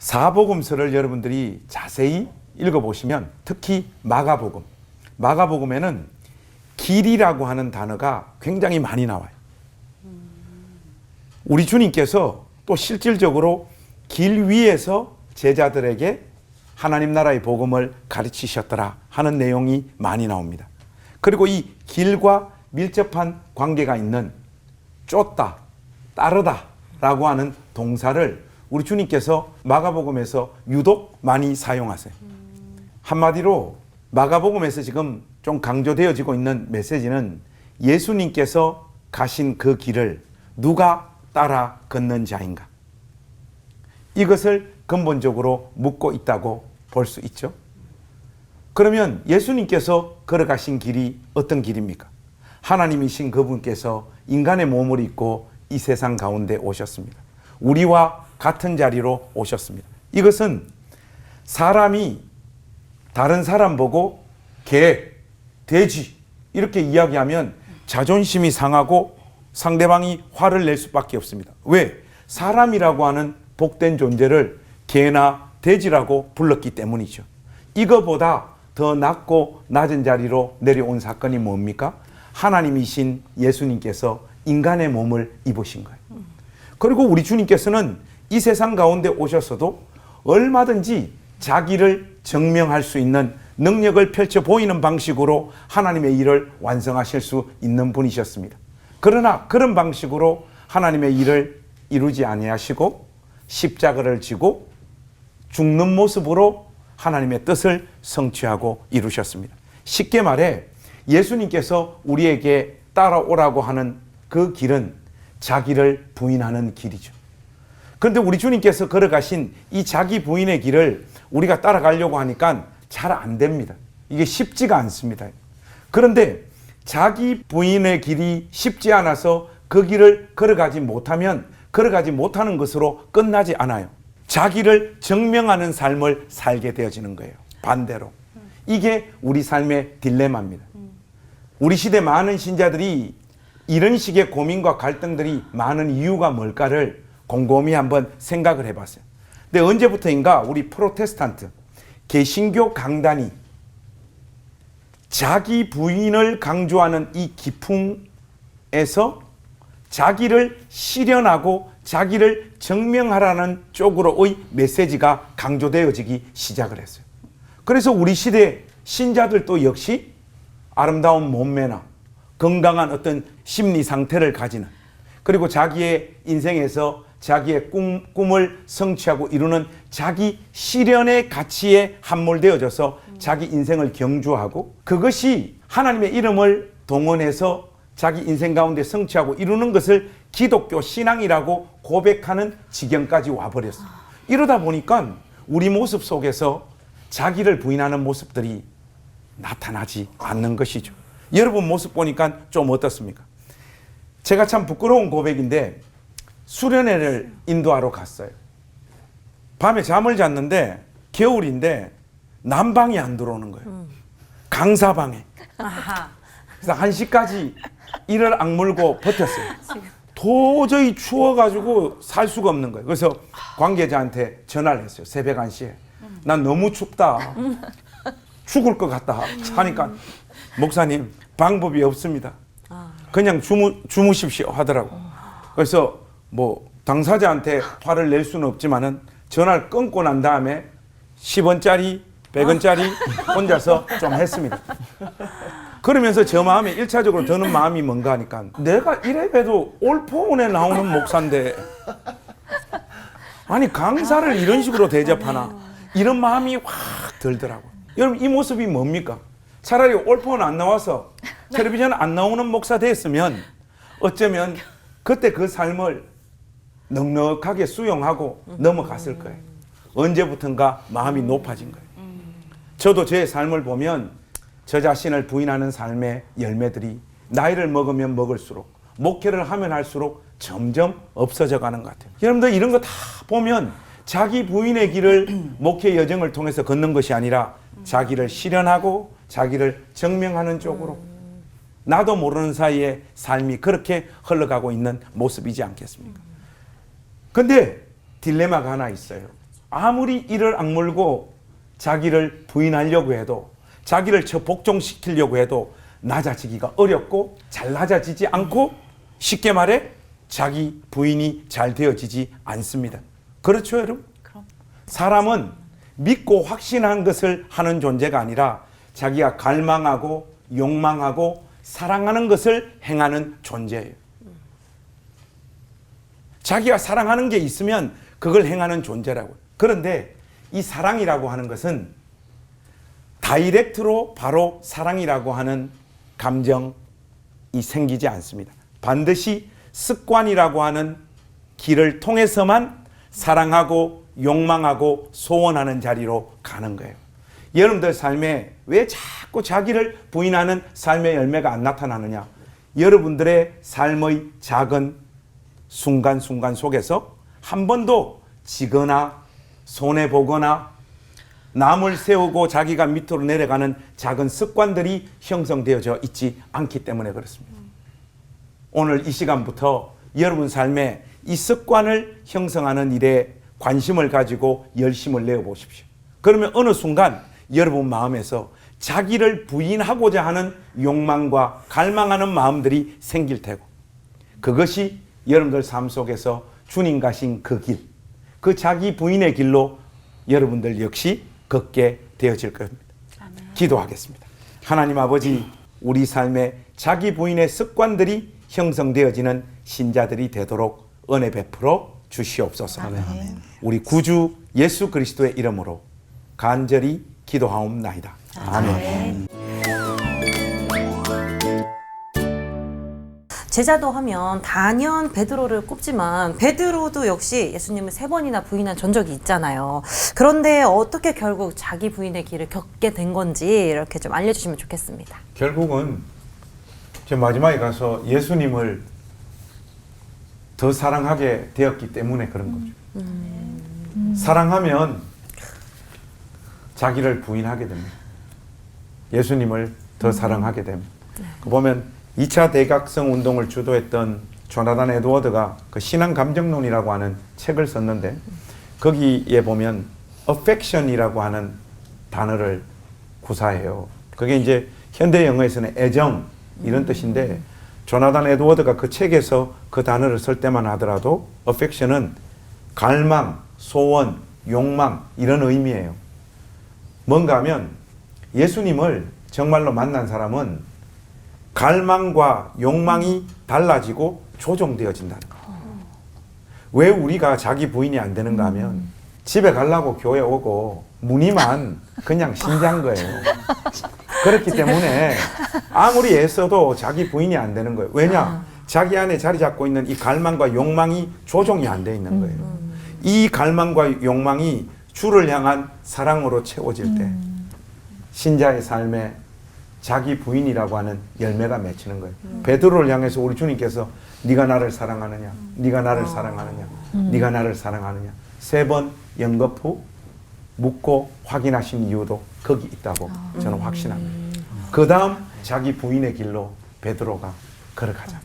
사복음서를 여러분들이 자세히 읽어보시면 특히 마가복음에는 길이라고 하는 단어가 굉장히 많이 나와요. 우리 주님께서 또 실질적으로 길 위에서 제자들에게 하나님 나라의 복음을 가르치셨더라 하는 내용이 많이 나옵니다. 그리고 이 길과 밀접한 관계가 있는 쫓다, 따르다 라고 하는 동사를 우리 주님께서 마가복음에서 유독 많이 사용하세요. 한마디로 마가복음에서 지금 좀 강조되어지고 있는 메시지는 예수님께서 가신 그 길을 누가 따라 걷는 자인가? 이것을 근본적으로 묻고 있다고 볼 수 있죠. 그러면 예수님께서 걸어가신 길이 어떤 길입니까? 하나님이신 그분께서 인간의 몸을 입고 이 세상 가운데 오셨습니다. 우리와 같은 자리로 오셨습니다. 이것은 사람이 다른 사람 보고 개, 돼지 이렇게 이야기하면 자존심이 상하고 상대방이 화를 낼 수밖에 없습니다. 왜? 사람이라고 하는 복된 존재를 개나 돼지라고 불렀기 때문이죠. 이거보다 더 낮고 낮은 자리로 내려온 사건이 뭡니까? 하나님이신 예수님께서 인간의 몸을 입으신 거예요. 그리고 우리 주님께서는 이 세상 가운데 오셨어도 얼마든지 자기를 증명할 수 있는 능력을 펼쳐 보이는 방식으로 하나님의 일을 완성하실 수 있는 분이셨습니다. 그러나 그런 방식으로 하나님의 일을 이루지 아니하시고 십자가를 지고 죽는 모습으로 하나님의 뜻을 성취하고 이루셨습니다. 쉽게 말해 예수님께서 우리에게 따라오라고 하는 그 길은 자기를 부인하는 길이죠. 그런데 우리 주님께서 걸어가신 이 자기 부인의 길을 우리가 따라가려고 하니까 잘 안 됩니다. 이게 쉽지가 않습니다. 그런데 자기 부인의 길이 쉽지 않아서 그 길을 걸어가지 못하면 걸어가지 못하는 것으로 끝나지 않아요. 자기를 증명하는 삶을 살게 되어지는 거예요. 반대로. 이게 우리 삶의 딜레마입니다. 우리 시대 많은 신자들이 이런 식의 고민과 갈등들이 많은 이유가 뭘까를 곰곰이 한번 생각을 해봤어요. 근데 언제부터인가 우리 프로테스탄트, 개신교 강단이 자기 부인을 강조하는 이 기풍에서 자기를 실현하고 자기를 증명하라는 쪽으로의 메시지가 강조되어지기 시작을 했어요. 그래서 우리 시대 신자들도 역시 아름다운 몸매나 건강한 어떤 심리 상태를 가지는, 그리고 자기의 인생에서 자기의 꿈을 성취하고 이루는 자기 실현의 가치에 함몰되어져서 자기 인생을 경주하고 그것이 하나님의 이름을 동원해서 자기 인생 가운데 성취하고 이루는 것을 기독교 신앙이라고 고백하는 지경까지 와버렸어요. 이러다 보니까 우리 모습 속에서 자기를 부인하는 모습들이 나타나지 않는 것이죠. 여러분 모습 보니까 좀 어떻습니까? 제가 참 부끄러운 고백인데 수련회를 인도하러 갔어요. 밤에 잠을 잤는데 겨울인데 난방이 안 들어오는 거예요. 강사방에. 그래서 1시까지 이를 악물고 버텼어요. 도저히 추워가지고 살 수가 없는 거예요. 그래서 관계자한테 전화를 했어요. 새벽 1시에. 난 너무 춥다. 죽을 것 같다. 하니까 목사님 방법이 없습니다. 그냥 주무십시오 하더라고. 그래서 뭐 당사자한테 화를 낼 수는 없지만은 전화를 끊고 난 다음에 10원짜리 100원짜리 혼자서 좀 했습니다. 그러면서 저 마음에 1차적으로 드는 마음이 뭔가 하니까 내가 이래봬도 올포원에 나오는 목사인데 아니 강사를 이런 식으로 대접하나, 이런 마음이 확 들더라고요. 여러분 이 모습이 뭡니까? 차라리 올포원 안 나와서 텔레비전 안 나오는 목사 됐으면 어쩌면 그때 그 삶을 넉넉하게 수용하고 넘어갔을 거예요. 언제부턴가 마음이 높아진 거예요. 저도 제 삶을 보면 저 자신을 부인하는 삶의 열매들이 나이를 먹으면 먹을수록, 목회를 하면 할수록 점점 없어져 가는 것 같아요. 여러분들 이런 거 다 보면 자기 부인의 길을 목회 여정을 통해서 걷는 것이 아니라 자기를 실현하고 자기를 증명하는 쪽으로 나도 모르는 사이에 삶이 그렇게 흘러가고 있는 모습이지 않겠습니까? 근데 딜레마가 하나 있어요. 아무리 이를 악물고 자기를 부인하려고 해도, 자기를 복종시키려고 해도 낮아지기가 어렵고 잘 낮아지지 않고, 쉽게 말해 자기 부인이 잘 되어지지 않습니다. 그렇죠, 여러분? 그럼. 사람은 믿고 확신한 것을 하는 존재가 아니라 자기가 갈망하고 욕망하고 사랑하는 것을 행하는 존재예요. 자기가 사랑하는 게 있으면 그걸 행하는 존재라고요. 그런데 이 사랑이라고 하는 것은 다이렉트로 바로 사랑이라고 하는 감정이 생기지 않습니다. 반드시 습관이라고 하는 길을 통해서만 사랑하고 욕망하고 소원하는 자리로 가는 거예요. 여러분들 삶에 왜 자꾸 자기를 부인하는 삶의 열매가 안 나타나느냐? 여러분들의 삶의 작은 순간순간 속에서 한 번도 지거나 손해보거나 남을 세우고 자기가 밑으로 내려가는 작은 습관들이 형성되어져 있지 않기 때문에 그렇습니다. 오늘 이 시간부터 여러분 삶에 이 습관을 형성하는 일에 관심을 가지고 열심을 내어 보십시오. 그러면 어느 순간 여러분 마음에서 자기를 부인하고자 하는 욕망과 갈망하는 마음들이 생길 테고, 그것이 여러분들 삶 속에서 주님 가신 그 길, 그 자기 부인의 길로 여러분들 역시 걷게 되어질 겁니다. 아멘. 기도하겠습니다. 하나님 아버지, 우리 삶에 자기 부인의 습관들이 형성되어지는 신자들이 되도록 은혜 베풀어 주시옵소서. 아멘. 우리 구주 예수 그리스도의 이름으로 간절히 기도하옵나이다. 아멘. 제자도 하면 단연 베드로를 꼽지만 베드로도 역시 예수님을 3번이나 부인한 전적이 있잖아요. 그런데 어떻게 결국 자기 부인의 길을 겪게 된 건지 이렇게 좀 알려주시면 좋겠습니다. 결국은 제 마지막에 가서 예수님을 더 사랑하게 되었기 때문에 그런 거죠. 사랑하면 자기를 부인하게 됩니다. 예수님을 더 사랑하게 됩니다. 보면 2차 대각성 운동을 주도했던 조나단 에드워드가 그 신앙 감정론이라고 하는 책을 썼는데, 거기에 보면 affection이라고 하는 단어를 구사해요. 그게 이제 현대 영어에서는 애정 이런 뜻인데, 조나단 에드워드가 그 책에서 그 단어를 쓸 때만 하더라도 affection은 갈망, 소원, 욕망 이런 의미예요. 뭔가 하면 예수님을 정말로 만난 사람은 갈망과 욕망이 달라지고 조정되어진다는 거예요. 왜 우리가 자기 부인이 안 되는가 하면 집에 가려고 교회 오고 무늬만 그냥 신자인 거예요. 그렇기 때문에 아무리 애써도 자기 부인이 안 되는 거예요. 왜냐? 자기 안에 자리 잡고 있는 이 갈망과 욕망이 조정이 안 돼 있는 거예요. 이 갈망과 욕망이 주를 향한 사랑으로 채워질 때 신자의 삶에 자기 부인이라고 하는 열매가 맺히는 거예요. 베드로를 향해서 우리 주님께서 네가 나를 사랑하느냐, 네가 나를 사랑하느냐, 네가 나를 사랑하느냐 3번 연거푸 묻고 확인하신 이유도 거기 있다고 저는 확신합니다. 그 다음 자기 부인의 길로 베드로가 걸어가잖아요.